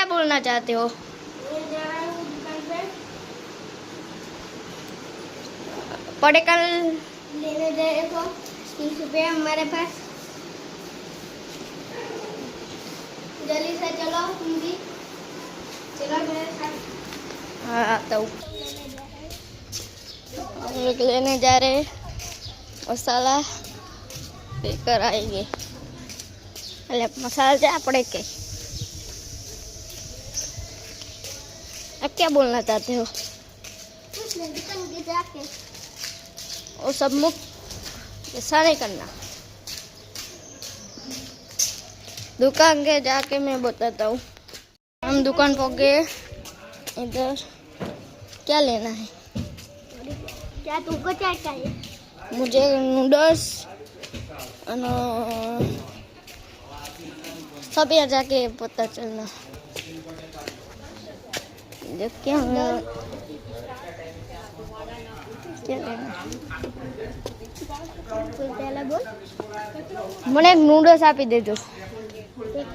क्या बोलना चाहते हो? पढ़े कल लेने जाए तो 30 रुपये हमारे पास। जल्दी से चलो तुम भी चलो मेरे साथ। हाँ आता हूँ। हम लोग लेने जा रहे हैं मसाला लेकर आएंगे। अरे मसाला जा पड़े के अब क्या बोलना चाहते हो? कुछ नहीं, दुकान के जाके वो सब मुख ऐसा नहीं करना। दुकान के जाके मैं बताता हूँ। हम दुकान पहुँच गए। इधर क्या लेना है? क्या तुमको क्या चाहिए? मुझे नूडल्स सब यहाँ जाके पता चलना। क्या મને એક નૂડલ્સ આપી દેજો. એક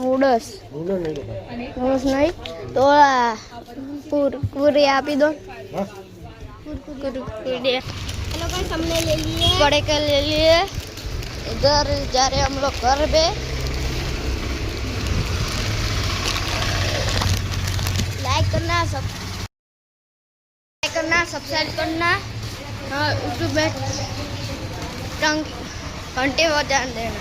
નૂડલ્સ નહીં તો પૂરી આપી દો. हेलो गाइस, हमने ले लिए बड़े के ले लिए। इधर जा रहे हम लोग घर पे। लाइक करना सब्सक्राइब करना यूट्यूब में घंटे बजा देना।